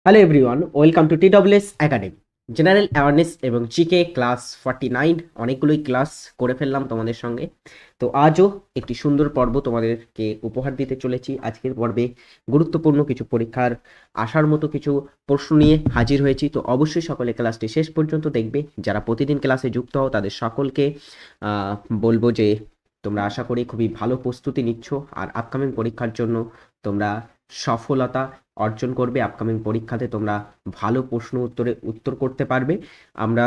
Hello everyone, welcome to TWS academy. General awareness এবং GK class 49 অনেকগুলোই class করে ফেললাম তোমাদের সঙ্গে। তো আজও একটি সুন্দর পর্ব তোমাদেরকে উপহার দিতে চলেছি। আজকের পর্বে গুরুত্বপূর্ণ কিছু পরীক্ষার আসার মতো কিছু প্রশ্ন নিয়ে হাজির হয়েছি। তো অবশ্যই সকলে ক্লাসটি শেষ পর্যন্ত দেখবে। যারা প্রতিদিন ক্লাসে যুক্ত হও তাদের সকলকে বলবো যে তোমরা আশা করি খুবই ভালো প্রস্তুতি নিচ্ছ আর আপকামিং পরীক্ষার জন্য তোমরা সফলতা অর্জন করবে। আপকামিং পরীক্ষাতে তোমরা ভালো প্রশ্ন উত্তর করতে পারবে। আমরা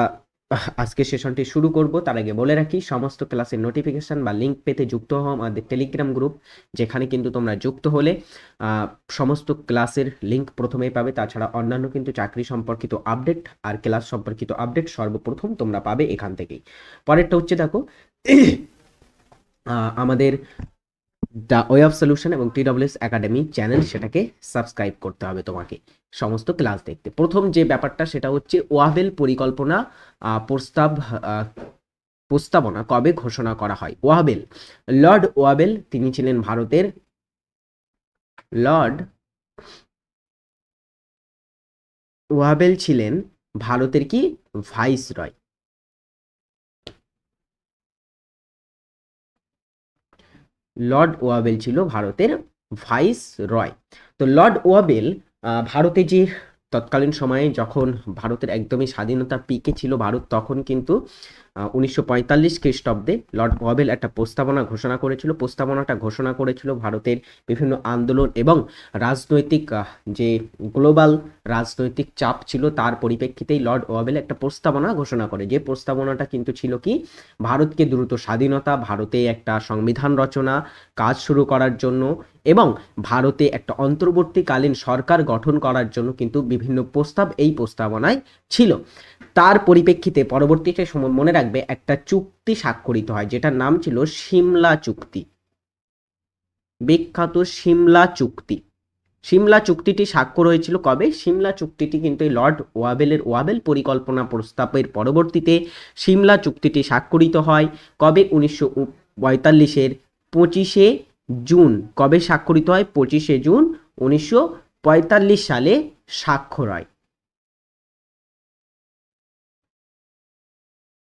আজকে সেশনটি শুরু করব। তার আগে বলে রাখি, সমস্ত ক্লাসের নোটিফিকেশন বা লিঙ্ক পেতে যুক্ত হও আমাদের টেলিগ্রাম গ্রুপ, যেখানে কিন্তু তোমরা যুক্ত হলে সমস্ত ক্লাসের লিঙ্ক প্রথমেই পাবে। তাছাড়া অন্যান্য কিন্তু চাকরি সম্পর্কিত আপডেট আর ক্লাস সম্পর্কিত আপডেট সর্বপ্রথম তোমরা পাবে এখান থেকেই। পরেরটা হচ্ছে দেখো, আমাদের দ্য ওয়ে অফ সলিউশন এবং TWS একাডেমি চ্যানেল, সেটাকে সাবস্ক্রাইব করতে হবে তোমাকে সমস্ত ক্লাস দেখতে। প্রথম যে ব্যাপারটা সেটা হচ্ছে ওয়াবেল পরিকল্পনা প্রস্তাবনা কবে ঘোষণা করা হয়? ওয়াবেল, লর্ড ওয়াবেল তিনি ছিলেন ভারতের লর্ড ওয়াবেল ছিলেন ভারতের কি ভাইসরয়। লর্ড ওয়াবেল ছিল ভারতের ভাইস রয়। তো লর্ড ওয়াবেল ভারতে যে তৎকালীন সময়ে যখন ভারতের একদমই স্বাধীনতার পিকে ছিল ভারত, তখন কিন্তু 1945 খ্রিস্টাব্দে লর্ড ওয়াবেল একটা প্রস্তাবনা ঘোষণা করেছিল। প্রস্তাবনাটা ঘোষণা করেছিল ভারতের বিভিন্ন আন্দোলন এবং রাজনৈতিক যে গ্লোবাল রাজনৈতিক চাপ ছিল তার পরিপ্রেক্ষিতেই লর্ড ওয়াবেল একটা প্রস্তাবনা ঘোষণা করে। যে প্রস্তাবনাটা কিন্তু ছিল কি, ভারতকে দ্রুত স্বাধীনতা, ভারতে একটা সংবিধান রচনা কাজ শুরু করার জন্য এবং ভারতে একটা অন্তর্বর্তীকালীন সরকার গঠন করার জন্য কিন্তু বিভিন্ন প্রস্তাব এই প্রস্তাবনায় ছিল। তার পরিপ্রেক্ষিতে পরবর্তীতে মনে রাখবে একটা চুক্তি স্বাক্ষরিত হয়, যেটার নাম ছিল সিমলা চুক্তি, বিখ্যাত সিমলা চুক্তি। সিমলা চুক্তিটি স্বাক্ষর হয়েছিল কবে? সিমলা চুক্তিটি কিন্তু লর্ড ওয়াবেলের ওয়াবেল পরিকল্পনা প্রস্তাবের পরবর্তীতে সিমলা চুক্তিটি স্বাক্ষরিত হয় কবে? 1945-এর 25শে জুন। কবে স্বাক্ষরিত হয়? 25শে জুন 1945 সালে স্বাক্ষর হয়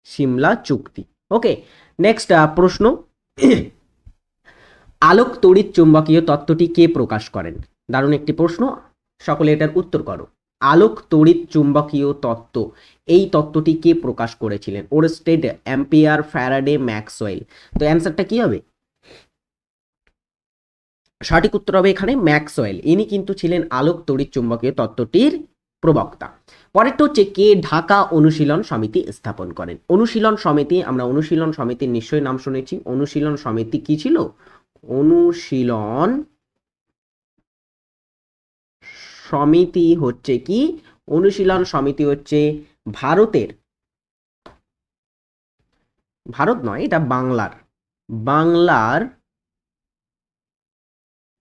সিমলা চুক্তি। ওকে, নেক্সট প্রশ্ন, আলোক তড়িৎ চুম্বকীয় তত্ত্বটি কে প্রকাশ করেন? দারুণ একটি প্রশ্ন, সকলে এটার উত্তর করো। আলোক তড়িৎ চুম্বকীয় তত্ত্ব, এই তত্ত্বটি কে প্রকাশ করেছিলেন? Oersted, ampere, Faraday, Maxwell. তো অ্যান্সারটা কি হবে? সঠিক উত্তর হবে এখানে ম্যাক্সওয়েল। ইনি কিন্তু ছিলেন আলোক তড়িৎ চুম্বকীয় তত্ত্বটির প্রবক্তা। পরেরটা হচ্ছে, কে ঢাকা অনুশীলন সমিতি স্থাপন করেন? অনুশীলন সমিতি, আমরা অনুশীলন সমিতির নিশ্চয়ই নাম শুনেছি। অনুশীলন সমিতি কি ছিল? অনুশীলন সমিতি হচ্ছে কি? অনুশীলন সমিতি হচ্ছে ভারতের, ভারত নয় এটা বাংলার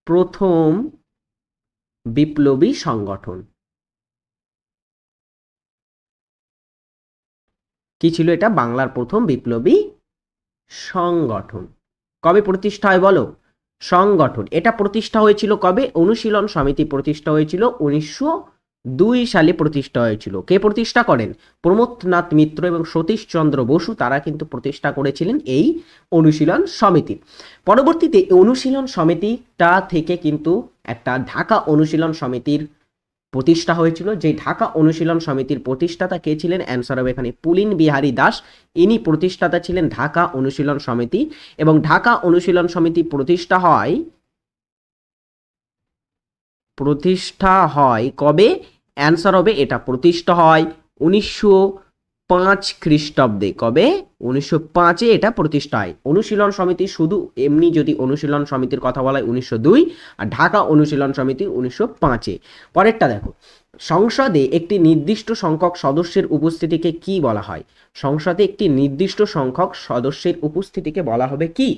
প্রথম বিপ্লবী সংগঠন। কি ছিল এটা? বাংলার প্রথম বিপ্লবী সংগঠন। কবে প্রতিষ্ঠা হয় বলো? সংগঠন এটা প্রতিষ্ঠা হয়েছিল কবে? অনুশীলন সমিতি প্রতিষ্ঠা হয়েছিল 1902 সালে প্রতিষ্ঠা হয়েছিল। কে প্রতিষ্ঠা করেন? প্রমথনাথ মিত্র এবং সতীশচন্দ্র বসু, তারা কিন্তু প্রতিষ্ঠা করেছিলেন এই অনুশীলন সমিতি। পরবর্তীতে অনুশীলন সমিতিটা থেকে কিন্তু একটা ঢাকা অনুশীলন সমিতির প্রতিষ্ঠা হয়েছিল। যে ঢাকা অনুশীলন সমিতির প্রতিষ্ঠাতা কে ছিলেন? অ্যান্সার হবে এখানে পুলিন বিহারী দাস। ইনি প্রতিষ্ঠাতা ছিলেন ঢাকা অনুশীলন সমিতি। এবং ঢাকা অনুশীলন সমিতি প্রতিষ্ঠা হয় কবে? অ্যান্সার হবে এটা প্রতিষ্ঠা হয় 1905 খ্রিস্টাব্দে। কবে? 1905-এ এটা প্রতিষ্ঠা হয়। অনুশীলন সমিতি শুধু এমনি যদি অনুশীলন সমিতির কথা বলা হয় 1902, আর ঢাকা অনুশীলন সমিতি 1905-এ। পরেরটা দেখো, সংসদে একটি নির্দিষ্ট সংখ্যক সদস্যের উপস্থিতিকে কি বলা হয়? সংসদে একটি নির্দিষ্ট সংখ্যক সদস্যের উপস্থিতিকে বলা হবে কি?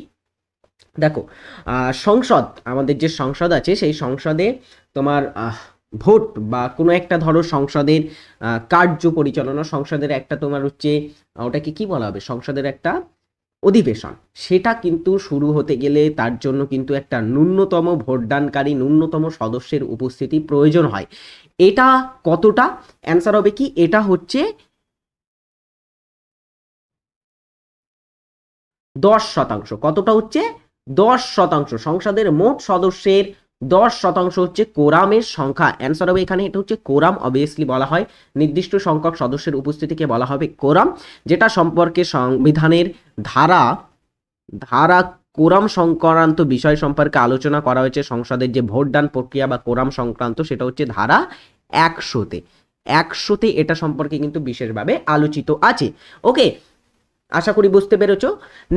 দেখো, সংসদ, আমাদের যে সংসদ আছে সেই সংসদে তোমার ভোট বা কোনো একটা ধরো সংসদের কার্য পরিচালনা, সংসদের একটা তোমার হচ্ছে ওটাকে কি বলা হবে? সংসদের একটা অধিবেশন, সেটা কিন্তু শুরু হতে গেলে তার জন্য কিন্তু একটা ন্যূনতম ভোটদানকারী, ন্যূনতম সদস্যের উপস্থিতি প্রয়োজন হয়। এটা কতটা? অ্যান্সার হবে কি, এটা হচ্ছে 10%। কতটা হচ্ছে? 10%। সংসদের মোট সদস্যের 10% হচ্ছে কোরামের সংখ্যা। অ্যান্সার হবে এখানে, এটা হচ্ছে কোরাম। অবভিয়াসলি বলা হয় নির্দিষ্ট সংখ্যক সদস্যের উপস্থিতিকে বলা হবে কোরাম, যেটা সম্পর্কে সংবিধানের ধারা ধারা কোরাম সংক্রান্ত বিষয় সম্পর্কে আলোচনা করা হয়েছে। সংসদের যে ভোটদান প্রক্রিয়া বা কোরাম সংক্রান্ত, সেটা হচ্ছে ধারা 100-তে। 100-তে এটা সম্পর্কে কিন্তু বিশেষভাবে আলোচিত আছে। ওকে, আশা করি বুঝতে পেরেছ।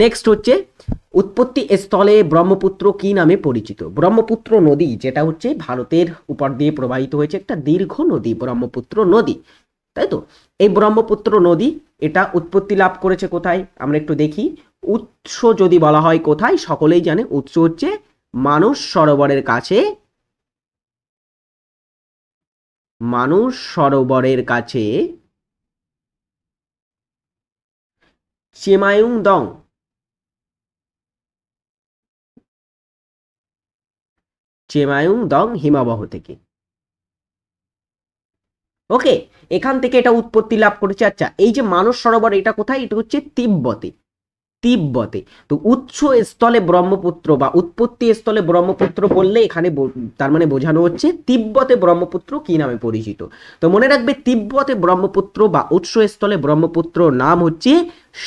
নেক্সট হচ্ছে উৎপত্তি স্থলে ব্রহ্মপুত্র কি নামে পরিচিত? ব্রহ্মপুত্র নদী, যেটা হচ্ছে ভারতের উপর দিয়ে প্রবাহিত হয়েছে, একটা দীর্ঘ নদী ব্রহ্মপুত্র নদী, তাই তো? এই ব্রহ্মপুত্র নদী এটা উৎপত্তি লাভ করেছে কোথায়? আমরা একটু দেখি। উৎস যদি বলা হয় কোথায়, সকলেই জানে উৎস হচ্ছে মানস সরোবরের কাছে। মানস সরোবরের কাছে চেমায়ুংদং, চেমায়ুংদং হিমবাহ থেকে। ওকে, এখান থেকে এটা উৎপত্তি লাভ করেছে। আচ্ছা, এই যে মানস সরোবর, এটা কোথায়? এটা হচ্ছে তিব্বতে। তিব্বতে। তো উৎস স্থলে ব্রহ্মপুত্র বা উৎপত্তি স্থলে ব্রহ্মপুত্র বললে এখানে তার মানে বোঝানো হচ্ছে তিব্বতে ব্রহ্মপুত্র কি নামে পরিচিত। তো মনে রাখবে, তিব্বতে ব্রহ্মপুত্র বা উৎস স্থলে ব্রহ্মপুত্র নাম হচ্ছে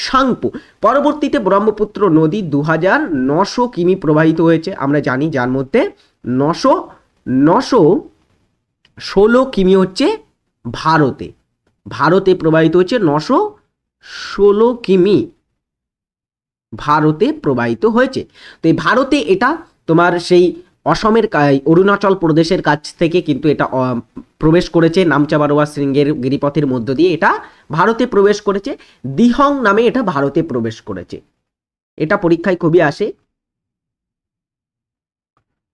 সাংপো। পরবর্তীতে ব্রহ্মপুত্র নদী 2900 কিমি প্রবাহিত হয়েছে আমরা জানি, যার মধ্যে 916 কিমি হচ্ছে ভারতে। ভারতে প্রবাহিত হচ্ছে 916 কিমি ভারতে প্রবাহিত হয়েছে। তো এই ভারতে এটা তোমার সেই অসমের অরুণাচল প্রদেশের কাছ থেকে কিন্তু এটা প্রবেশ করেছে, নামচা বারোয়া শৃঙ্গের গিরিপথের মধ্য দিয়ে এটা ভারতে প্রবেশ করেছে। দিহং নামে এটা ভারতে প্রবেশ করেছে। এটা পরীক্ষায় খুবই আসে।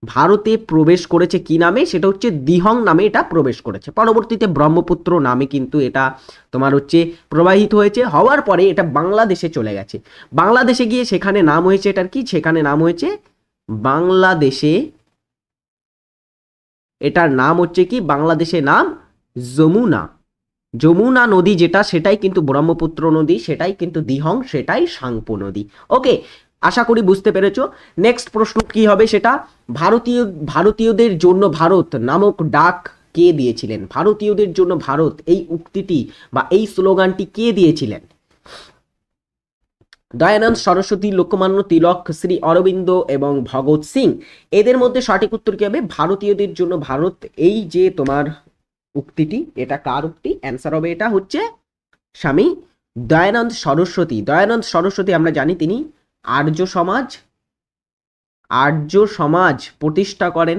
ভারতে প্রবেশ করেছে কি নামে? সেটা হচ্ছে দিহং নামে এটা প্রবেশ করেছে। পরবর্তীতে ব্রহ্মপুত্র নামে কিন্তু এটা তোমার হচ্ছে প্রবাহিত হয়েছে। হওয়ার পরে এটা বাংলাদেশে চলে গেছে। বাংলাদেশে গিয়ে সেখানে নাম হয়েছে এটার কি? সেখানে নাম হয়েছে বাংলাদেশে, এটার নাম হচ্ছে কি? বাংলাদেশে নাম যমুনা। যমুনা নদী যেটা, সেটাই কিন্তু ব্রহ্মপুত্র নদী, সেটাই কিন্তু দিহং, সেটাই সাংপো নদী। ওকে, আশা করি বুঝতে পেরেছো। নেক্সট প্রশ্ন কি হবে সেটা, ভারতীয়দের জন্য ভারত নামক ডাক কে দিয়েছিলেন? ভারতীয়দের জন্য ভারত, এই উক্তিটি বা এই স্লোগানটি কে দিয়েছিলেন? দয়ানন্দ সরস্বতী, লোকমান্য তিলক, শ্রী অরবিন্দ এবং ভগৎ সিং। এদের মধ্যে সঠিক উত্তর কি হবে? ভারতীয়দের জন্য ভারত, এই যে তোমার উক্তিটি, এটা কার উক্তি? অ্যান্সার হবে এটা হচ্ছে স্বামী দয়ানন্দ সরস্বতী। দয়ানন্দ সরস্বতী আমরা জানি তিনি আর্য সমাজ প্রতিষ্ঠা করে।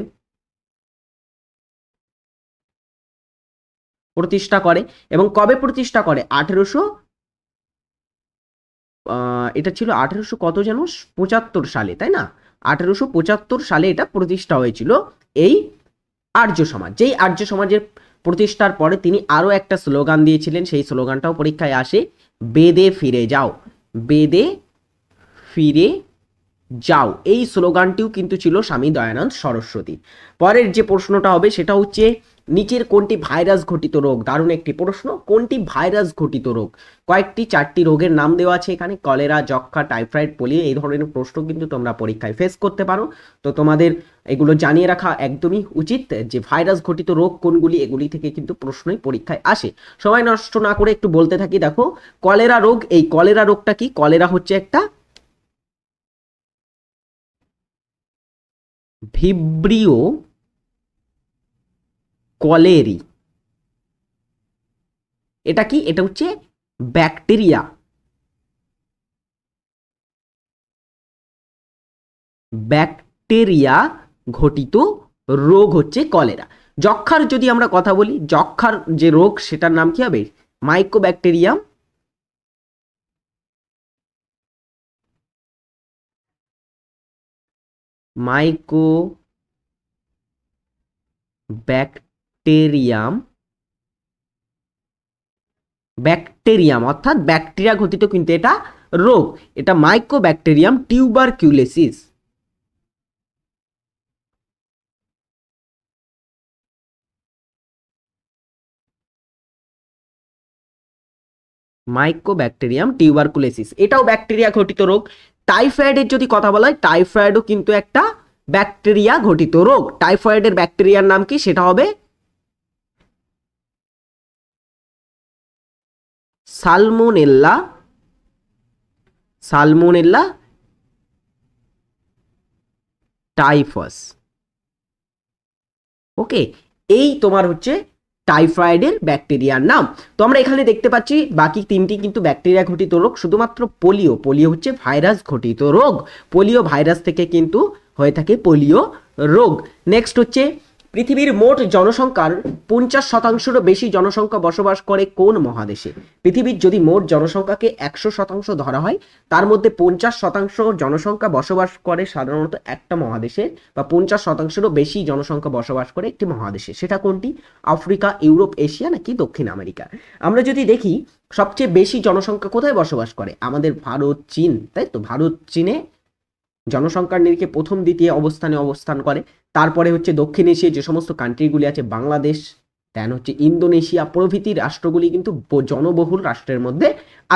এবং কবে প্রতিষ্ঠা করে? এটা ছিল 1800 কত যেন 75 সালে, তাই না? 1875 সালে এটা প্রতিষ্ঠা হয়েছিল এই আর্য সমাজ। যেই আর্য সমাজের প্রতিষ্ঠার পরে তিনি আরো একটা স্লোগান দিয়েছিলেন, সেই স্লোগানটাও পরীক্ষায় আসে, বেদে ফিরে যাও, বেদে ফিরে যাও। এই স্লোগানটিও কিন্তু ছিল স্বামী দয়ানন্দ সরস্বতী। পরের যে প্রশ্নটা হবে সেটা হচ্ছে নিচের কোনটি ভাইরাস ঘটিত রোগ? দারুণ একটি প্রশ্ন। কোনটি ভাইরাস ঘটিত রোগ? কয়েকটি 4টি রোগের নাম দেওয়া আছে এখানে, কলেরা, যক্ষা, টাইফয়েড, পোলিও। এই ধরনের প্রশ্ন কিন্তু তোমরা পরীক্ষায় ফেস করতে পারো। তো তোমাদের এগুলো জানিয়ে রাখা একদমই উচিত যে ভাইরাস ঘটিত রোগ কোনগুলি, এগুলি থেকে কিন্তু প্রশ্নই পরীক্ষায় আসে। সময় নষ্ট না করে একটু বলতে থাকি। দেখো, কলেরা রোগ, এই কলেরা রোগটা কি? কলেরা হচ্ছে একটা ভিব্রিও কলেরি। এটা কি? এটা হচ্ছে ব্যাকটেরিয়া ঘটিত রোগ হচ্ছে কলেরা। যক্ষার যদি আমরা কথা বলি, যক্ষার যে রোগ সেটার নাম কি হবে? মাইকোব্যাকটেরিয়াম ব্যাকটেরিয়াম অর্থাৎ ব্যাকটেরিয়া ঘটিত কিন্তু এটা রোগ? এটা মাইকোব্যাকটেরিয়াম টিউবারকিউলোসিস। মাইকোব্যাকটেরিয়াম টিউবারকুলোসিস, এটাও ব্যাকটেরিয়া ঘটিত রোগ। টাইফয়েডের যদি কথা বলা হয়, টাইফয়েডও কিন্তু একটা ব্যাকটেরিয়া ঘটিত রোগ। টাইফয়েডের ব্যাকটেরিয়ার নাম কি? সেটা হবে সালমোনেল্লা, সালমোনেল্লা টাইফাস। ওকে, এই তোমার হচ্ছে টাইফয়েডের ব্যাকটেরিয়ার নাম। তো আমরা এখানে দেখতে পাচ্ছি বাকি তিনটি কিন্তু ব্যাকটেরিয়া ঘটিত রোগ, শুধুমাত্র পোলিও, পোলিও হচ্ছে ভাইরাস ঘটিত রোগ। পোলিও ভাইরাস থেকে কিন্তু হয়ে থাকে পোলিও রোগ। নেক্সট হচ্ছে পৃথিবীর মোট জনসংখ্যার 50%-রও বেশি জনসংখ্যা বসবাস করে কোন মহাদেশে? পৃথিবীর যদি মোট জনসংখ্যাকে 100% ধরা হয়, তার মধ্যে 50% জনসংখ্যা বসবাস করে সাধারণত একটা মহাদেশে, বা 50%-রও বেশি জনসংখ্যা বসবাস করে একটি মহাদেশে। সেটা কোনটি? আফ্রিকা, ইউরোপ, এশিয়া নাকি দক্ষিণ আমেরিকা? আমরা যদি দেখি সবচেয়ে বেশি জনসংখ্যা কোথায় বসবাস করে? আমাদের ভারত, চীন, তাই তো? ভারত চীনে জনসংখ্যার নিরিখে প্রথম দ্বিতীয় অবস্থানে অবস্থান করে। তারপরে হচ্ছে দক্ষিণ এশিয়ায় যে সমস্ত কান্ট্রিগুলি আছে, বাংলাদেশ, দেন হচ্ছে ইন্দোনেশিয়া প্রভৃতি রাষ্ট্রগুলি কিন্তু জনবহুল রাষ্ট্রের মধ্যে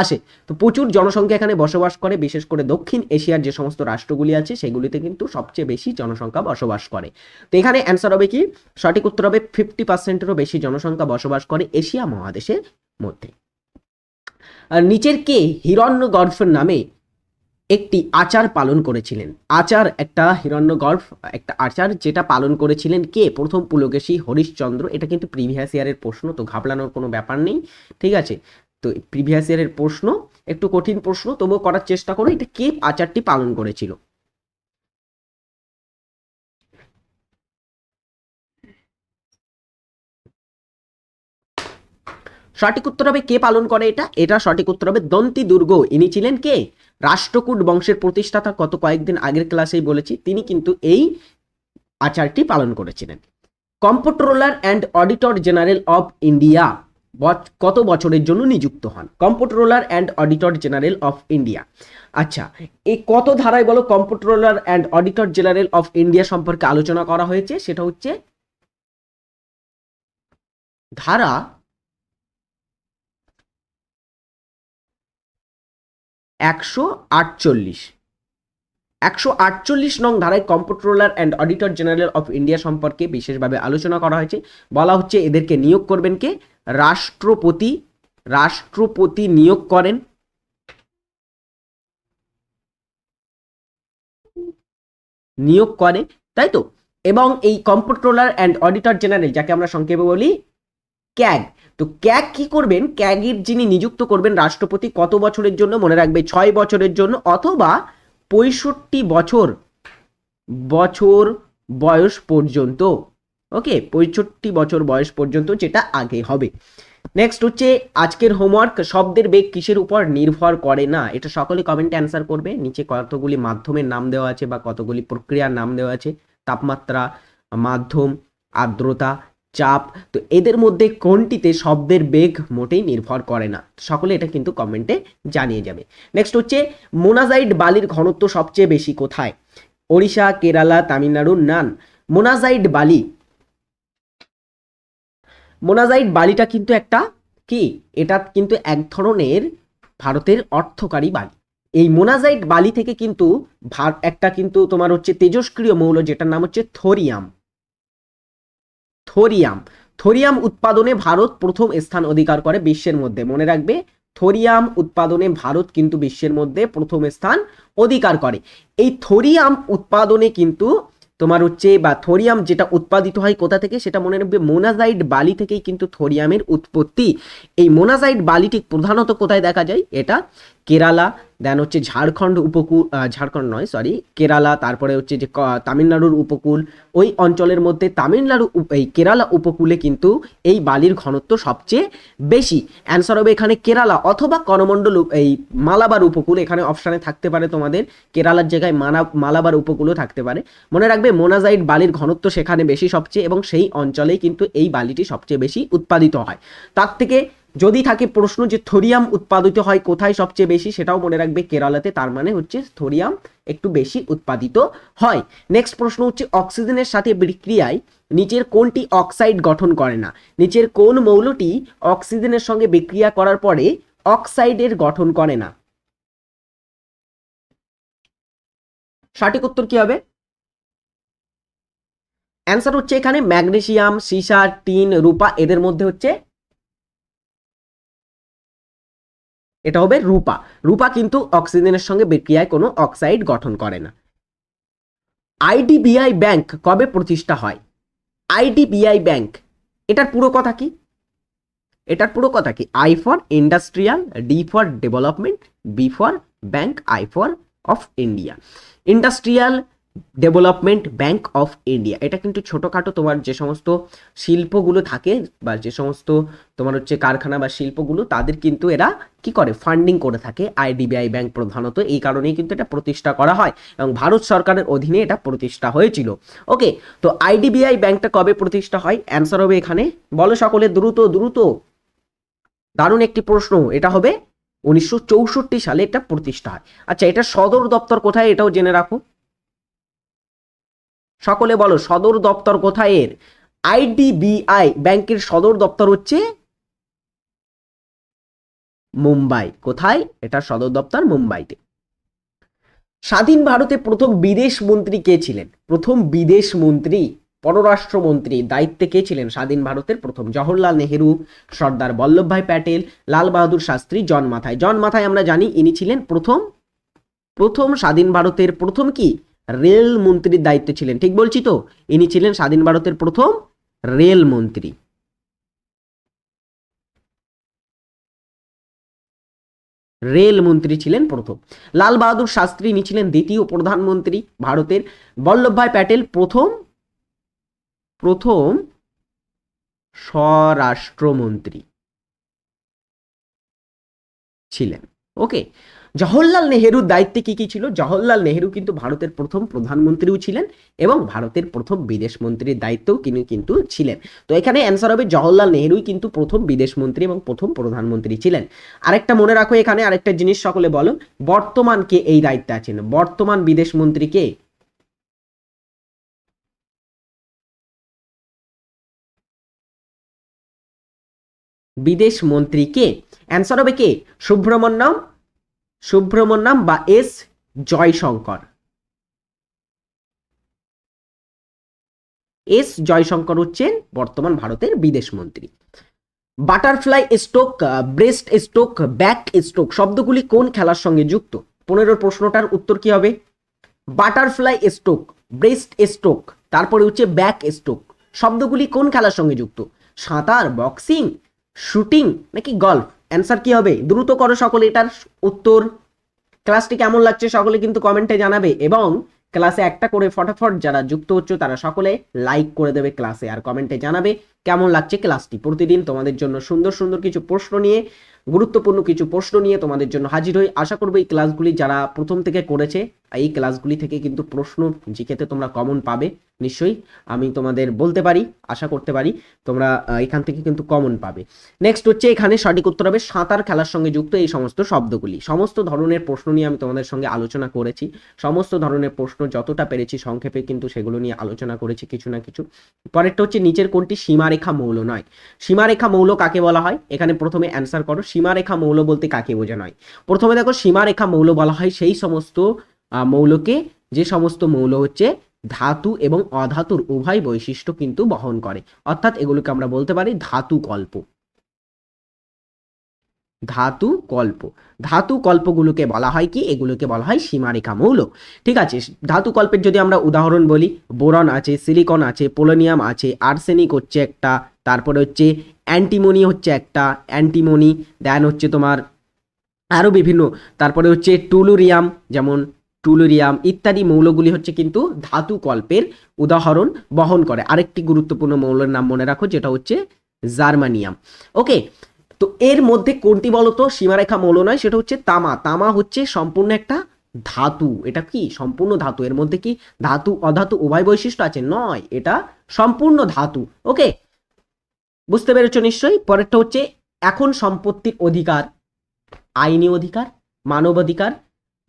আসে। তো প্রচুর জনসংখ্যা এখানে বসবাস করে, বিশেষ করে দক্ষিণ এশিয়ার যে সমস্ত রাষ্ট্রগুলি আছে সেগুলিতে কিন্তু সবচেয়ে বেশি জনসংখ্যা বসবাস করে। তো এখানে অ্যান্সার হবে কি? সঠিক উত্তর হবে 50%-এরও বেশি জনসংখ্যা বসবাস করে এশিয়া মহাদেশের মধ্যে। আর নিচের কে হিরণ্যগর্ভের নামে একটি আচার পালন করেছিলেন? আচার, একটা হিরণ্যগর্ভ একটা আচার যেটা পালন করেছিলেন কে? প্রথম পুলকেশী হরিশ্চন্দ্র। এটা কিন্তু প্রিভিয়াস ইয়ারের প্রশ্ন, তো ঘাবড়ানোর কোনো ব্যাপার নেই, ঠিক আছে? তো প্রিভিয়াস ইয়ারের প্রশ্ন, একটু কঠিন প্রশ্ন, তবুও করার চেষ্টা করো। এটা কে আচারটি পালন করেছিল? সঠিক উত্তর হবে কে পালন করে এটা? এটা সঠিক উত্তর হবে দন্তি দুর্গ। ইনি ছিলেন কে? রাষ্ট্রকূট বংশের প্রতিষ্ঠাতা। কত কয়েকদিন আগের ক্লাসেই বলেছি, তিনি কিন্তু এই আচারটি পালন করেছিলেন। Comptroller and auditor general of India কত বছরের জন্য নিযুক্ত হন? Comptroller and auditor general of India. আচ্ছা, এই কত ধারায় বলো comptroller and auditor general of India সম্পর্কে আলোচনা করা হয়েছে? সেটা হচ্ছে ধারা 148। 148 নং ধারায় comptroller and auditor general of India সম্পর্কে বিশেষভাবে আলোচনা করা হয়েছে। বলা হচ্ছে এদেরকে নিয়োগ করবেন কে? রাষ্ট্রপতি। রাষ্ট্রপতি নিয়োগ করেন। নিয়োগ করে, তাই তো? এবং এই কম্পট্রোলার অ্যান্ড অডিটর জেনারেল, যাকে আমরা সংক্ষেপে বলি ক্যাগ, তো ক্যাগ কি করবেন? ক্যাগের যিনি নিযুক্ত করবেন রাষ্ট্রপতি, কত বছরের জন্য? মনে রাখবে 6 বছরের জন্য, অথবা 65 বছর বয়স পর্যন্ত। ওকে, 65 বছর বয়স পর্যন্ত, যেটা আগে হবে। নেক্সট হচ্ছে আজকের হোমওয়ার্ক, শব্দের বেগ কিসের উপর নির্ভর করে না? এটা সকলে কমেন্টে অ্যান্সার করবে। নিচে কতগুলি মাধ্যমের নাম দেওয়া আছে বা কতগুলি প্রক্রিয়ার নাম দেওয়া আছে, তাপমাত্রা, মাধ্যম, আর্দ্রতা, চাপ। তো এদের মধ্যে কোনটিতে শব্দের বেগ মোটেই নির্ভর করে না? সকলে এটা কিন্তু কমেন্টে জানিয়ে যাবে। নেক্সট হচ্ছে মোনাজাইট বালির ঘনত্ব সবচেয়ে বেশি কোথায়? ওড়িশা, কেরালা, তামিলনাড়ু, নান? মোনাজাইট বালি, মোনাজাইট বালিটা কিন্তু একটা কি? এটা কিন্তু এক ধরনের ভারতের অর্থকারী বালি। এই মোনাজাইট বালি থেকে কিন্তু একটা কিন্তু তোমার হচ্ছে তেজস্ক্রিয় মৌল, যেটার নাম হচ্ছে থোরিয়াম। থোরিয়াম, থোরিয়াম উৎপাদনে ভারত প্রথম স্থান অধিকার করে বিশ্বের মধ্যে। মনে রাখবে, থোরিয়াম উৎপাদনে ভারত কিন্তু বিশ্বের মধ্যে প্রথম স্থান অধিকার করে। এই থোরিয়াম উৎপাদনে কিন্তু তোমার হচ্ছে, বা থোরিয়াম যেটা উৎপাদিত হয় কোথা থেকে, সেটা মনে রাখবে মোনাজাইট বালি থেকেই কিন্তু থোরিয়ামের উৎপত্তি। এই মোনাজাইট বালিটি প্রধানত কোথায় দেখা যায়? এটা কেরালা, দেন হচ্ছে ঝাড়খণ্ড উপকূল, ঝাড়খণ্ড নয় সরি, কেরালা, তারপরে হচ্ছে যে তামিলনাড়ুর উপকূল, ওই অঞ্চলের মধ্যে তামিলনাড়ু, এই কেরালা উপকূলে কিন্তু এই বালির ঘনত্ব সবচেয়ে বেশি। অ্যান্সার হবে এখানে কেরালা, অথবা করমণ্ডল, এই মালাবার উপকূল। এখানে অপশানে থাকতে পারে তোমাদের কেরালার জায়গায় মালাবার উপকূলও থাকতে পারে। মনে রাখবে মোনাজাইট বালির ঘনত্ব সেখানে বেশি সবচেয়ে, এবং সেই অঞ্চলেই কিন্তু এই বালিটি সবচেয়ে বেশি উৎপাদিত হয়। তার থেকে যদি থাকে প্রশ্ন যে থোরিয়াম উৎপাদিত হয় কোথায় সবচেয়ে বেশি, সেটাও মনে রাখবে কেরালাতে, তার মানে হচ্ছে থোরিয়াম একটু বেশি উৎপাদিত হয়। নেক্সট প্রশ্ন হচ্ছে অক্সিজেনের সাথে বিক্রিয়ায় নিচের কোনটি অক্সাইড গঠন করে না? নিচের কোন মৌলটি অক্সিজেনের সঙ্গে বিক্রিয়া করার পরে অক্সাইডের গঠন করে না? সঠিক উত্তর কি হবে? অ্যান্সার হচ্ছে এখানে ম্যাগনেসিয়াম, সীসা, টিন, রূপা, এদের মধ্যে হচ্ছে এটা হবে রূপা। রূপা কিন্তু অক্সিজেনের সঙ্গে বিক্রিয়ায় কোনো অক্সাইড গঠন করে না। আইডিবিআই ব্যাংক কবে প্রতিষ্ঠা হয়? আইডিবিআই ব্যাংক, এটার পুরো কথা কি? এটার পুরো কথা কি? I for industrial, D for development, B for bank, I for of India. Industrial development bank of India, এটা কিন্তু ছোটোখাটো তোমার যে সমস্ত শিল্পগুলো থাকে বা যে সমস্ত তোমার হচ্ছে কারখানা বা শিল্পগুলো, তাদের কিন্তু এরা কি করে? ফান্ডিং করে থাকে আইডিবিআই ব্যাংক প্রধানত, এই কারণেই কিন্তু এটা প্রতিষ্ঠা করা হয় এবং ভারত সরকারের অধীনে এটা প্রতিষ্ঠা হয়েছিল। ওকে, তো আইডিবিআই ব্যাংকটা কবে প্রতিষ্ঠা হয়? অ্যান্সার হবে এখানে, বলো সকলে দ্রুত দ্রুত, দারুণ একটি প্রশ্ন, এটা হবে 1964 সালে এটা প্রতিষ্ঠা হয়। আচ্ছা, এটা সদর দপ্তর কোথায় এটাও জেনে রাখো, সকলে বলো সদর দপ্তর কোথায় এর? আইডিবিআই ব্যাংকের সদর দপ্তর হচ্ছে মুম্বাই। কোথায়? এটা সদর দপ্তর মুম্বাইতে। স্বাধীন ভারতে প্রথম বিদেশ মন্ত্রী কে ছিলেন? প্রথম বিদেশ মন্ত্রী, পররাষ্ট্রমন্ত্রী দায়িত্বে কে ছিলেন স্বাধীন ভারতের প্রথম? জওহরলাল নেহেরু, সর্দার বল্লভভাই প্যাটেল, লাল বাহাদুর শাস্ত্রী, জন মাথায়। জন মাথায় আমরা জানি ইনি ছিলেন প্রথম স্বাধীন ভারতের প্রথম কি রেল মন্ত্রীর দায়িত্বে ছিলেন, ঠিক বলছি তো? ইনি ছিলেন স্বাধীন ভারতের প্রথম রেল মন্ত্রী। রেল মন্ত্রী ছিলেন প্রথম। লাল বাহাদুর শাস্ত্রী ইনি ছিলেন দ্বিতীয় প্রধানমন্ত্রী ভারতের। বল্লভভাই প্যাটেল প্রথম স্বরাষ্ট্রমন্ত্রী ছিলেন। ওকে, জওহরলাল নেহেরুর দায়িত্বে কি কি ছিল? জওহরলাল নেহেরু কিন্তু ভারতের প্রথম প্রধানমন্ত্রীও ছিলেন এবং ভারতের প্রথম বিদেশ মন্ত্রীর দায়িত্বও কিন্তু ছিলেন। তো এখানে অ্যান্সার হবে জওহরলাল নেহেরুই কিন্তু প্রথম বিদেশ মন্ত্রী এবং প্রথম প্রধানমন্ত্রী ছিলেন। আরেকটা মনে রাখো, এখানে আরেকটা জিনিস সকলে বলো, বর্তমান কে এই দায়িত্বে আছেন? বর্তমান বিদেশ মন্ত্রী কে? বিদেশ মন্ত্রী কে? অ্যান্সার হবে কে? সুব্রমণ্যম বা এস জয়শঙ্কর। এস জয়শঙ্কর হচ্ছেন বর্তমান ভারতের বিদেশ মন্ত্রী। Butterfly stroke, breast stroke, back stroke শব্দগুলি কোন খেলার সঙ্গে যুক্ত? 15 প্রশ্নটার উত্তর কি হবে? বাটারফ্লাই স্ট্রোক, ব্রেস্ট স্ট্রোক, তারপরে হচ্ছে ব্যাক স্ট্রোক শব্দগুলি কোন খেলার সঙ্গে যুক্ত? সাঁতার, বক্সিং, শুটিং নাকি গলফ? অ্যান্সার কি হবে? দ্রুত করো সকলে এটার উত্তর। ক্লাসটি কেমন লাগছে সকলে কিন্তু কমেন্টে জানাবে এবং ক্লাসে একটা করে ফটাফট যারা যুক্ত হচ্ছে তারা সকলে লাইক করে দেবে ক্লাসে, আর কমেন্টে জানাবে কেমন লাগছে ক্লাসটি। প্রতিদিন তোমাদের জন্য সুন্দর সুন্দর কিছু প্রশ্ন নিয়ে, গুরুত্বপূর্ণ কিছু প্রশ্ন নিয়ে তোমাদের জন্য হাজির হই। আশা করবো এই ক্লাসগুলি যারা প্রথম থেকে করেছে, এই ক্লাসগুলি থেকে কিন্তু প্রশ্ন জিকেতে তোমরা কমন পাবে নিশ্চয়ই, আমি তোমাদের বলতে পারি, আশা করতে পারি তোমরা এখান থেকে কিন্তু কমন পাবে। নেক্সট হচ্ছে এখানে সঠিক উত্তর হবে সাঁতার খেলার সঙ্গে যুক্ত এই সমস্ত শব্দগুলি। সমস্ত ধরনের প্রশ্ন নিয়ে আমি তোমাদের সঙ্গে আলোচনা করেছি, সমস্ত ধরনের প্রশ্ন যতটা পেরেছি সংক্ষেপে কিন্তু সেগুলো নিয়ে আলোচনা করেছি কিছু না কিছু। পরেরটা হচ্ছে নিচের কোনটি সীমারেখা মৌল নয়? সীমারেখা মৌল কাকে বলা হয়? এখানে প্রথমে অ্যান্সার করো, সীমারেখা মৌল বলতে কাকে বোঝানো হয়? প্রথমে দেখো, সীমারেখা মৌল বলা হয় সেই সমস্ত মৌলকে যে সমস্ত মৌল হচ্ছে ধাতু এবং অধাতুর উভয় বৈশিষ্ট্য কিন্তু বহন করে, অর্থাৎ এগুলোকে আমরা বলতে পারি ধাতু কল্প। ধাতু কল্প, ধাতু কল্পগুলোকে বলা হয় কি? এগুলোকে বলা হয় সীমারেখা মৌল। ঠিক আছে, ধাতু কল্পের যদি আমরা উদাহরণ বলি, বোরন আছে, সিলিকন আছে, পোলোনিয়াম আছে, আর্সেনিক হচ্ছে একটা, তারপরে হচ্ছে অ্যান্টিমনি হচ্ছে একটা, অ্যান্টিমনি, দেন হচ্ছে তোমার আরো বিভিন্ন, তারপরে হচ্ছে টুলুরিয়াম, যেমন টুলুরিয়াম ইত্যাদি মৌলগুলি হচ্ছে কিন্তু ধাতু কল্পের উদাহরণ বহন করে। আরেকটি গুরুত্বপূর্ণ মৌলের নাম মনে রাখো, যেটা হচ্ছে জার্মানিয়াম। ওকে, তো এর মধ্যে কোনটি বলতো সীমারেখা মৌল নয়? সেটা হচ্ছে তামা। তামা হচ্ছে সম্পূর্ণ একটা ধাতু। এটা কি সম্পূর্ণ ধাতু? এর মধ্যে কি ধাতু অধাতু উভয় বৈশিষ্ট্য আছে? নয়, এটা সম্পূর্ণ ধাতু। ওকে, বুঝতে পেরেছো নিশ্চয়ই। পরেরটা হচ্ছে এখন সম্পত্তির অধিকার আইনি অধিকার, মানবাধিকার,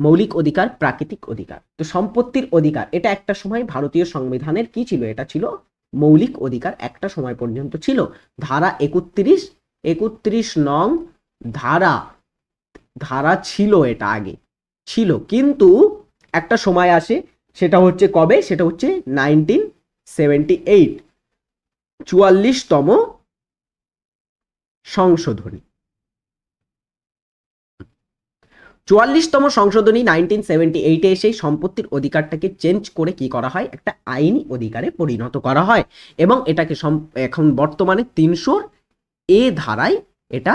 মৌলিক অধিকার, প্রাকৃতিক অধিকার। তো সম্পত্তির অধিকার এটা একটা সময় ভারতীয় সংবিধানের কি ছিল, এটা ছিল মৌলিক অধিকার, একটা সময় পর্যন্ত ছিল। ধারা 31 নং ধারা ছিল, এটা আগে ছিল, কিন্তু একটা সময় আসে, সেটা হচ্ছে কবে, সেটা হচ্ছে 1978 44তম সংশোধনী। 44তম সংশোধনী 1978 এসে সম্পত্তির অধিকারটাকে চেঞ্জ করে কি করা হয়, একটা আইনি অধিকারে পরিণত করা হয় এবং এটাকে এখন বর্তমানে 300 ধারায় এটা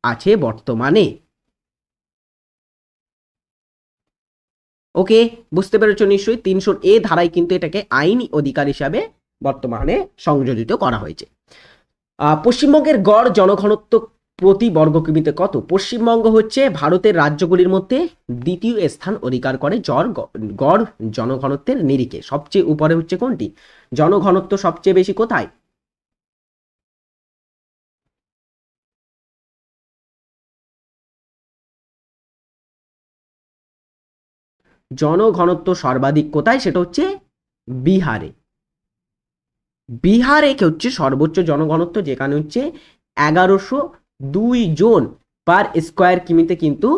আছে বর্তমানে। ওকে, বুঝতে পেরেছো নিশ্চয়ই, 300 ধারায় কিন্তু এটাকে আইনি অধিকার হিসাবে বর্তমানে সংযোজিত করা হয়েছে। পশ্চিমবঙ্গের গড় জনঘনত্ব প্রতি বর্গ কিমিতে কত? পশ্চিমবঙ্গ হচ্ছে ভারতের রাজ্যগুলির মধ্যে দ্বিতীয় স্থান অধিকার করে গড় জনঘনত্বের নিরিখে। সবচেয়ে উপরে হচ্ছে কোনটি? জনঘনত্ব সবচেয়ে বেশি কোথায়? জনঘনত্ব সর্বাধিক কোথায়? সেটা হচ্ছে বিহারে। বিহারে হচ্ছে সর্বোচ্চ জনঘনত্ব, যেখানে হচ্ছে 1102 জন পার স্কোয়ার কিমিতে কিন্তু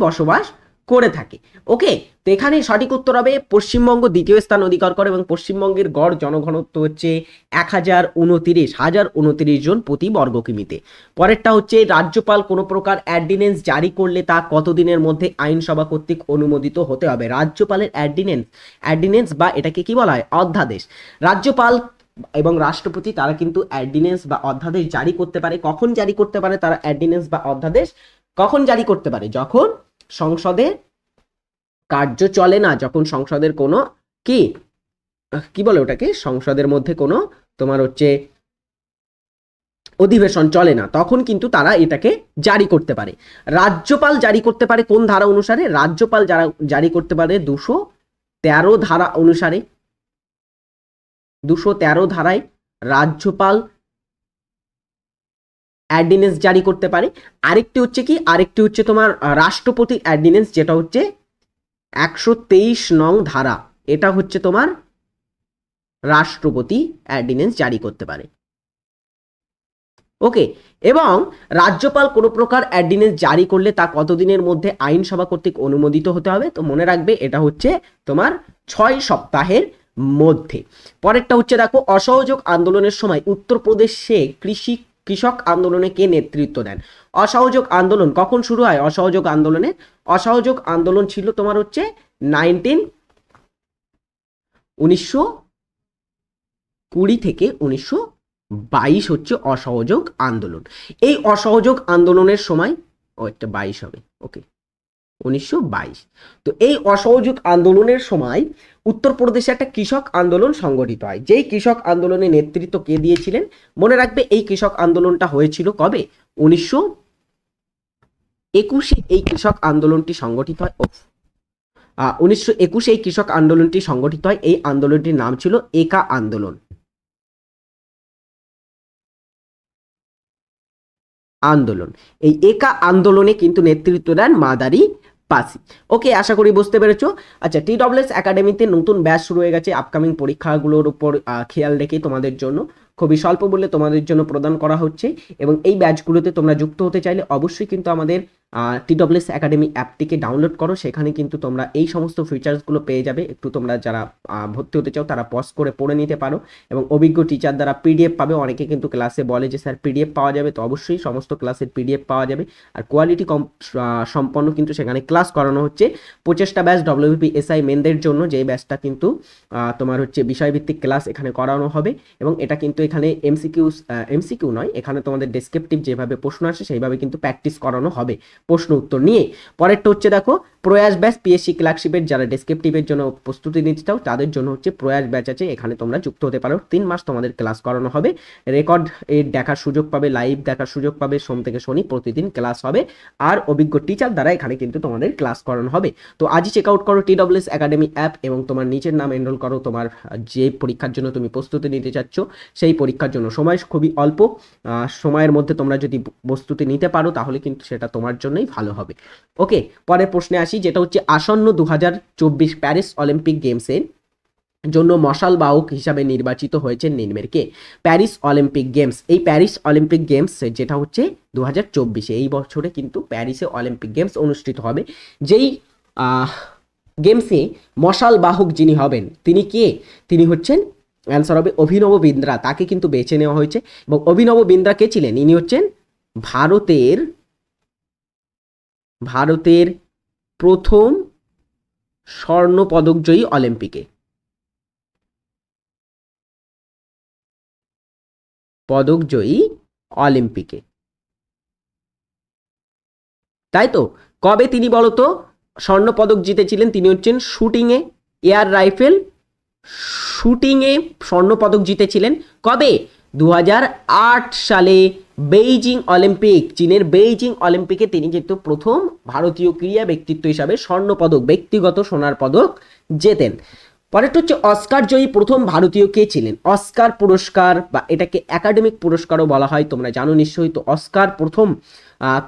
বসবাস করে থাকে। ওকে, তো এখানে সঠিক উত্তর হবে পশ্চিমবঙ্গ দ্বিতীয় স্থান অধিকার করে এবং পশ্চিমবঙ্গের গড় জনঘনত্ব হচ্ছে 1029 জন প্রতি বর্গ কিমিতে। পরেরটা হচ্ছে রাজ্যপাল কোনো প্রকার অ্যার্ডিন্যান্স জারি করলে তা কতদিনের মধ্যে আইনসভা কর্তৃক অনুমোদিত হতে হবে? রাজ্যপালের অ্যার্ডিন্যান্স বা এটাকে কি বলা হয়, অধ্যাদেশ। রাজ্যপাল এবং রাষ্ট্রপতি তারা কিন্তু অ্যার্ডিন্যান্স বা অধ্যাদেশ জারি করতে পারে। কখন জারি করতে পারে তারা অ্যার্ডিন্যান্স বা অধ্যাদেশ? কখন জারি করতে পারে? যখন সংসদে কার্য চলে না, যখন সংসদের কোনো কি বলে ওটাকে, সংসদের মধ্যে কোনো তোমার হচ্ছে অধিবেশন চলে না, তখন কিন্তু তারা এটাকে জারি করতে পারে। রাজ্যপাল জারি করতে পারে কোন ধারা অনুসারে? রাজ্যপাল যারা জারি করতে পারে 213 ধারা অনুসারে। 213 ধারায় রাজ্যপাল অ্যার্ডিন্যান্স জারি করতে পারে। আরেকটি হচ্ছে তোমার রাষ্ট্রপতির অ্যার্ডিন্যান্স, যেটা হচ্ছে 123 নং ধারা, এটা হচ্ছে তোমার রাষ্ট্রপতি অ্যার্ডিন্যান্স জারি করতে পারে। ওকে, এবং রাজ্যপাল কোনো প্রকার অ্যার্ডিন্যান্স জারি করলে তা কতদিনের মধ্যে আইনসভা কর্তৃক অনুমোদিত হতে হবে? তো মনে রাখবে এটা হচ্ছে তোমার 6 সপ্তাহের মধ্যে। পরেরটা হচ্ছে দেখো, অসহযোগ আন্দোলনের সময় উত্তরপ্রদেশে কৃষক আন্দোলনে কে নেতৃত্ব দেন? অসহযোগ আন্দোলন কখন শুরু হয়? অসহযোগ আন্দোলন ছিল তোমার হচ্ছে 1920 থেকে 1922 হচ্ছে অসহযোগ আন্দোলন। এই অসহযোগ আন্দোলনের সময় একটা 22 হবে, ওকে, 1922। তো এই অসহযোগ আন্দোলনের সময় উত্তরপ্রদেশে একটা কৃষক আন্দোলন সংগঠিত হয়। যেই কৃষক আন্দোলনের নেতৃত্ব কে দিয়েছিলেন? মনে রাখবে এই কৃষক আন্দোলনটা হয়েছিল কবে? 1921 এই কৃষক আন্দোলনটি সংগঠিত হয়। 1921 এই কৃষক আন্দোলনটি সংগঠিত হয়। এই আন্দোলনটির নাম ছিল একা আন্দোলন। এই একা আন্দোলনে কিন্তু নেতৃত্ব দেন মাদারি পাসি। ওকে, আশা করি বুঝতে পেরেছো। আচ্ছা, TWS একাডেমিতে নতুন ব্যাচ শুরু হয়ে গেছে। আপকামিং পরীক্ষাগুলোর উপর খেয়াল রেখে তোমাদের জন্য খুবই স্বল্প মূল্যে তোমাদের জন্য প্রদান করা হচ্ছে এবং এই ব্যাচগুলোতে তোমরা যুক্ত হতে চাইলে অবশ্যই কিন্তু আমাদের TWS একাডেমি অ্যাপটিকে ডাউনলোড করো। সেখানে কিন্তু তোমরা এই সমস্ত ফিচার্সগুলো পেয়ে যাবে। একটু তোমরা যারা ভর্তি হতে চাও তারা পজ করে পড়ে নিতে পারো এবং অভিজ্ঞ টিচার দ্বারা PDF পাবে। অনেকে কিন্তু ক্লাসে বলে যে স্যার PDF পাওয়া যাবে, তো অবশ্যই সমস্ত ক্লাসের PDF পাওয়া যাবে আর কোয়ালিটি সম্পন্ন কিন্তু সেখানে ক্লাস করানো হচ্ছে। 25টা ব্যাচ WBP SI মেনদের জন্য, যে ব্যাচটা কিন্তু তোমার হচ্ছে বিষয়ভিত্তিক ক্লাস এখানে করানো হবে এবং এটা কিন্তু এখানে এমসিকিউ নয়, এখানে তোমাদের ডেসক্রিপটিভ যেভাবে প্রশ্ন আসে সেইভাবে কিন্তু প্র্যাকটিস করানো হবে প্রশ্ন উত্তর নিয়ে। পরেরটা হচ্ছে দেখো প্রয়াস ব্যাচ পিএসসি ক্লার্কশিপের যারা ডেসক্রিপটিভের জন্য প্রস্তুতি নিতে চাও তাদের জন্য হচ্ছে প্রয়াস ব্যাচ আছে, এখানে তোমরা যুক্ত হতে পারো। 3 মাস তোমাদের ক্লাস করানো হবে, রেকর্ড এর দেখার সুযোগ পাবে, লাইভ দেখার সুযোগ পাবে, সোম থেকে শনি প্রতিদিন ক্লাস হবে, আর অভিজ্ঞ টিচার দ্বারা এখানে কিন্তু তোমাদের ক্লাস করানো হবে। তো আজই চেক আউট করো TWS একাডেমি অ্যাপ এবং তোমার নিচের নাম এনরোল করো তোমার যে পরীক্ষার জন্য তুমি প্রস্তুতি নিতে চাচ্ছ সেই পরীক্ষার জন্য। সময় খুবই অল্প, সময়ের মধ্যে তোমরা যদি প্রস্তুতি নিতে পারো তাহলে কিন্তু সেটা তোমার জন্যই ভালো হবে। ওকে, পরের প্রশ্নে আসি, যেটা হচ্ছে আসন্ন 2024 প্যারিস অলিম্পিক গেমসের জন্য মশাল বাহক হিসাবে নির্বাচিত হয়েছেন নিম্নের কে? প্যারিস অলিম্পিক গেমস, এই প্যারিস অলিম্পিক গেমস যেটা হচ্ছে 2024 এই বছরে কিন্তু প্যারিসে অলিম্পিক গেমস অনুষ্ঠিত হবে। যেই গেমসে মশাল বাহক যিনি হবেন তিনি কে? তিনি হচ্ছেন, অ্যান্সার হবে অভিনব বিন্দ্রা, তাকে কিন্তু বেছে নেওয়া হয়েছে। এবং অভিনব বিন্দ্রা কে ছিলেন? ইনি হচ্ছেন ভারতের প্রথম স্বর্ণ পদকজয়ী অলিম্পিকে, তাই তো। কবে তিনি বলতো স্বর্ণ পদক জিতেছিলেন? তিনি হচ্ছেন শুটিংয়ে, এয়ার রাইফেল শুটিংয়ে স্বর্ণ পদক জিতেছিলেন। কবে? 2008 সালে বেইজিং অলিম্পিক, চীনের বেইজিং অলিম্পিকে তিনি কিন্তু প্রথম ভারতীয় ক্রীড়া ব্যক্তিত্ব হিসাবে স্বর্ণ পদক, ব্যক্তিগত সোনার পদক জেতেন। পরেরটা হচ্ছে অস্কার জয়ী প্রথম ভারতীয় কে ছিলেন? অস্কার পুরস্কার বা এটাকে একাডেমিক পুরস্কারও বলা হয়, তোমরা জানো নিশ্চয়ই। তো অস্কার প্রথম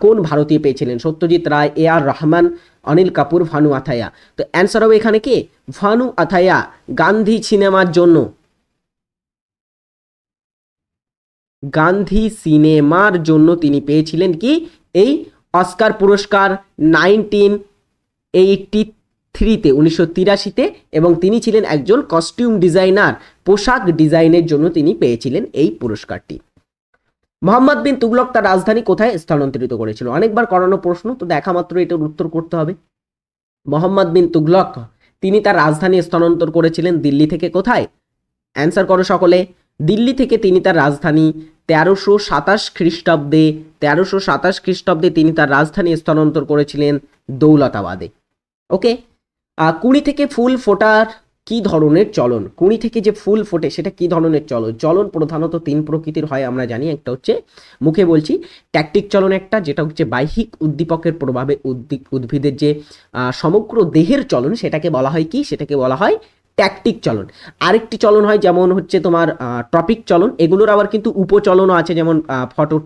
কোন ভারতীয় পেয়েছিলেন? সত্যজিৎ রায়, AR রহমান, অনিল কাপুর, ভানু আথায়া। তো অ্যান্সার হবে এখানে কি? ভানু আথায়া। গান্ধী সিনেমার জন্য তিনি পেয়েছিলেন কি এই অস্কার পুরস্কার 1983 এবং তিনি ছিলেন একজন কস্টিউম ডিজাইনার, পোশাক ডিজাইনের জন্য তিনি পেয়েছিলেন এই পুরস্কারটি। মোহাম্মদ বিন তুগলক তার রাজধানী কোথায় স্থানান্তরিত করেছিল? অনেকবার করানো প্রশ্ন, তো দেখা মাত্র এটার উত্তর করতে হবে। মোহাম্মদ বিন তুগলক তিনি তার রাজধানী স্থানান্তর করেছিলেন দিল্লি থেকে কোথায়? অ্যান্সার করো সকলে। দিল্লি থেকে তিনি তার রাজধানী 1327 খ্রিস্টাব্দে তিনি তার রাজধানী স্থানান্তর করেছিলেন দৌলতাবাদে। ওকে, কুড়ি থেকে ফুল ফোটার কি ধরনের চলন? কুড়ি থেকে যে ফুল ফোটে সেটা কি ধরনের চলন? চলন প্রধানত 3 প্রকৃতির হয় আমরা জানি। একটা হচ্ছে মুখে বলছি ট্যাকটিক চলন, একটা যেটা হচ্ছে বাহ্যিক উদ্দীপকের প্রভাবে উদ্ভিদের যে সমগ্র দেহের চলন সেটাকে বলা হয় কি? সেটাকে বলা হয় ট্যাকটিক চলন। আরেকটি চলন হয় যেমন হচ্ছে তোমার ট্রপিক চলন, এগুলোর আবার কিন্তু উপচলনও আছে, যেমন ফটো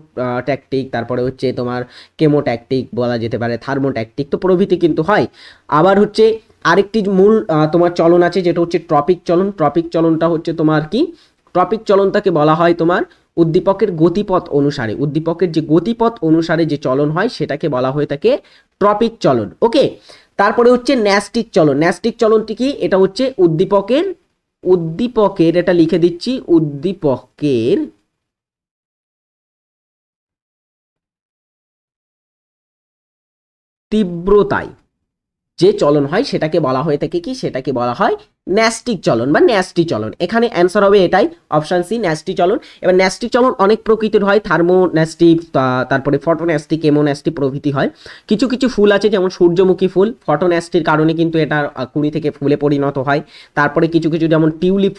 ট্যাকটিক, তারপরে হচ্ছে তোমার কেমোট্যাকটিক বলা যেতে পারে, থার্মোট্যাকটিক, তো প্রভৃতি কিন্তু হয়। আবার হচ্ছে আরেকটি মূল তোমার চলন আছে যেটা হচ্ছে ট্রপিক চলন। ট্রপিক চলনটা হচ্ছে তোমার কি? ট্রপিক চলনটাকে বলা হয় তোমার উদ্দীপকের গতিপথ অনুসারে, উদ্দীপকের যে গতিপথ অনুসারে যে চলন হয় সেটাকে বলা হয়ে থাকে ট্রপিক চলন। ওকে, তারপরে হচ্ছে ন্যাস্টিক চলন। ন্যাস্টিক চলনটি কি? এটা হচ্ছে উদ্দীপকের এটা লিখে দিচ্ছি, উদ্দীপকের তীব্রতায় যে চলন হয় সেটাকে বলা হয়ে থাকে কি? সেটাকে বলা হয় ন্যাস্টিক চলন বা ন্যাস্টি চলন। এখানে অ্যান্সার হবে এটাই, অপশন সি, ন্যাস্টি চলন। এবার ন্যাস্টি চলন অনেক প্রকৃতির হয়, থার্মোন্যাস্টি, তারপরে ফটোন্যাস্টি, কেমোন্যাস্টি প্রভৃতি হয়। কিছু কিছু ফুল আছে যেমন সূর্যমুখী ফুল, ফটোন্যাস্টির কারণে কিন্তু এটা কুড়ি থেকে ফুলে পরিণত হয়। তারপরে কিছু কিছু যেমন টিউলিপ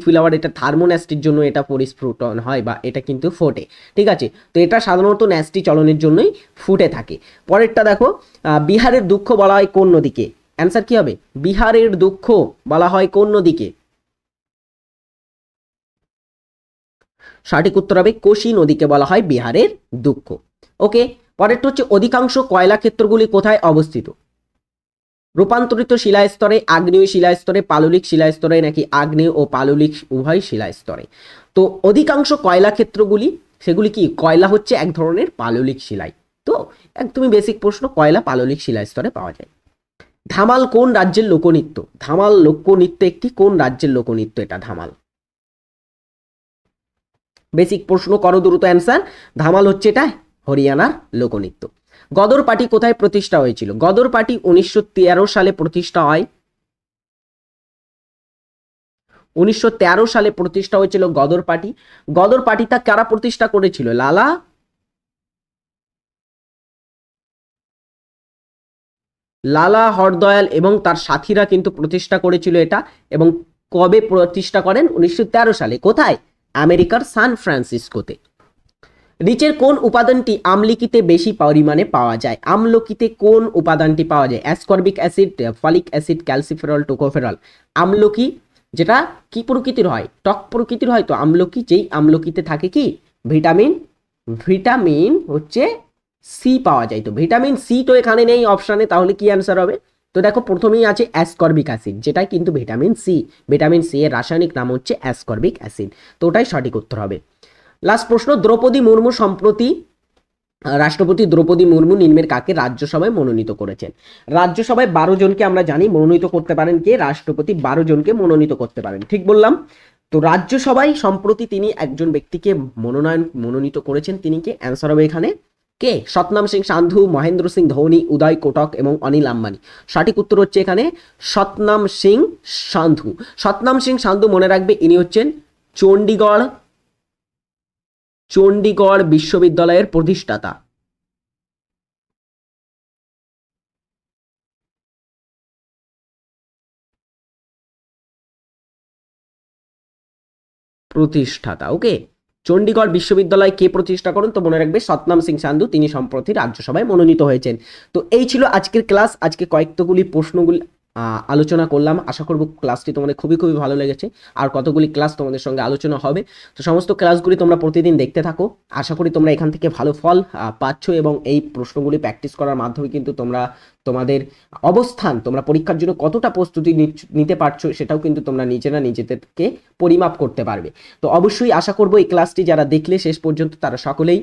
ফুল আবার এটা থার্মোন্যাস্টির জন্য এটা পরিস্ফুটন হয় বা এটা কিন্তু ফোটে। ঠিক আছে, তো এটা সাধারণত ন্যাস্টি চলনের জন্যই ফুটে থাকে। পরেরটা দেখো, বিহারের দুঃখ বলা হয় কোন নদীকে? অ্যান্সার কি হবে? বিহারের দুঃখ বলা হয় কোন নদীকে? সঠিক উত্তর হবে কোশি নদীকে বলা হয় বিহারের দুঃখ। ওকে, পরেরটা হচ্ছে অধিকাংশ কয়লা ক্ষেত্রগুলি কোথায় অবস্থিত? রূপান্তরিত শিলাস্তরে, আগ্নেয় শিলাস্তরে, পাললিক শিলাস্তরে, নাকি আগ্নেয় ও পাললিক উভয় শিলাস্তরে? তো অধিকাংশ কয়লা ক্ষেত্রগুলি সেগুলি কি? কয়লা হচ্ছে এক ধরনের পাললিক শিলাই। তো একদমই বেসিক প্রশ্ন, কয়লা পাললিক শিলাস্তরে পাওয়া যায়। ধামাল কোন রাজ্যের লোকনৃত্য? ধামাল লোকনৃত্য একটি কোন রাজ্যের লোকনৃত্য এটা ধামাল? বেসিক প্রশ্ন, করো দ্রুত অ্যান্সার। ধামাল হচ্ছে এটা হরিয়ানার লোকনৃত্য। গদর পার্টি কোথায় প্রতিষ্ঠা হয়েছিল? গদর পার্টি 1913 সালে প্রতিষ্ঠা হয়। 1913 সালে প্রতিষ্ঠা হয়েছিল গদর পার্টি। গদর পার্টিটা কারা প্রতিষ্ঠা করেছিল? লালা হরদয়াল এবং তার সাথীরা কিন্তু প্রতিষ্ঠা করেছিল এটা। এবং কবে প্রতিষ্ঠা করেন? 1913 সালে। কোথায়? আমেরিকার সান ফ্রান্সিসকোতে। নিচের কোন উপাদানটি আমলকিতে বেশি পরিমাণে পাওয়া যায়? আমলকিতে কোন উপাদানটি পাওয়া যায়? Ascorbic acid, folic acid, calciferol, tocopherol. আমলকি যেটা কি প্রকৃতির হয়? টক প্রকৃতির হয়। তো আমলকি, যেই আমলকিতে থাকে কি ভিটামিন হচ্ছে সি পাওয়া যায়। তো ভিটামিন সি তো এখানে নেই অপশানে, তাহলে কি অ্যান্সার হবে? তো দেখো প্রথমেই আছে অ্যাসকর্বিক অ্যাসিড, যেটা কিন্তু ভিটামিন সি। ভিটামিন সি এর রাসায়নিক নাম হচ্ছে অ্যাসকর্বিক অ্যাসিড। তো ওটাই সঠিক উত্তর হবে। লাস্ট প্রশ্ন, দ্রৌপদী মুর্মু সম্প্রতি রাষ্ট্রপতি দ্রৌপদী মুর্মু নিম্নের কাকে রাজ্যসভায় মনোনীত করেছেন? রাজ্যসভায় 12 জনকে আমরা জানি মনোনীত করতে পারেন কে? রাষ্ট্রপতি 12 জনকে মনোনীত করতে পারেন, ঠিক বললাম। তো রাজ্যসভায় সম্প্রতি তিনি একজন ব্যক্তিকে মনোনীত করেছেন। তিনি কে? অ্যান্সার হবে এখানে কে? সতনাম সিং সান্ধু, মহেন্দ্র সিং ধোনি, উদয় কোটক এবং অনিল আম্বানি। সঠিক উত্তর হচ্ছে এখানে সতনাম সিং সান্ধু। সতনাম সিং সান্ধু মনে রাখবে, ইনি হচ্ছেন চণ্ডীগড় বিশ্ববিদ্যালয়ের প্রতিষ্ঠাতা। ওকে, চণ্ডীগড় বিশ্ববিদ্যালয় কে প্রতিষ্ঠা করেন? তো মনে রাখবে সতনাম সিং সান্ধু, তিনি সম্প্রতি রাজ্যসভায় মনোনীত হয়েছেন। তো এই ছিল আজকের ক্লাস। আজকে কয়েকগুলি প্রশ্নগুলি আলোচনা করলাম। আশা করব ক্লাসটি তোমাদের খুবই খুবই ভালো লেগেছে। আর কতগুলি ক্লাস তোমাদের সঙ্গে আলোচনা হবে। তো সমস্ত ক্লাসগুলি তোমরা প্রতিদিন দেখতে থাকো। আশা করি তোমরা এখান থেকে ভালো ফল পাচ্ছ এবং এই প্রশ্নগুলি প্র্যাকটিস করার মাধ্যমে কিন্তু তোমরা তোমাদের অবস্থান, তোমরা পরীক্ষার জন্য কতটা প্রস্তুতি নিতে পারছো সেটাও কিন্তু তোমরা নিজেদেরকে পরিমাপ করতে পারবে। তো অবশ্যই আশা করব এই ক্লাসটি যারা দেখলে শেষ পর্যন্ত তারা সকলেই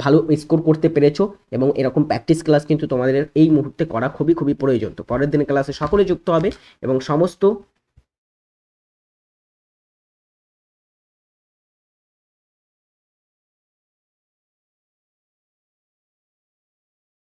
ভালো স্কোর করতে পেরেছো এবং এরকম প্র্যাকটিস ক্লাস কিন্তু তোমাদের এই মুহূর্তে করা খুবই খুবই প্রয়োজন। তো পরের দিনের ক্লাসে সকলে যুক্ত হবে এবং সমস্ত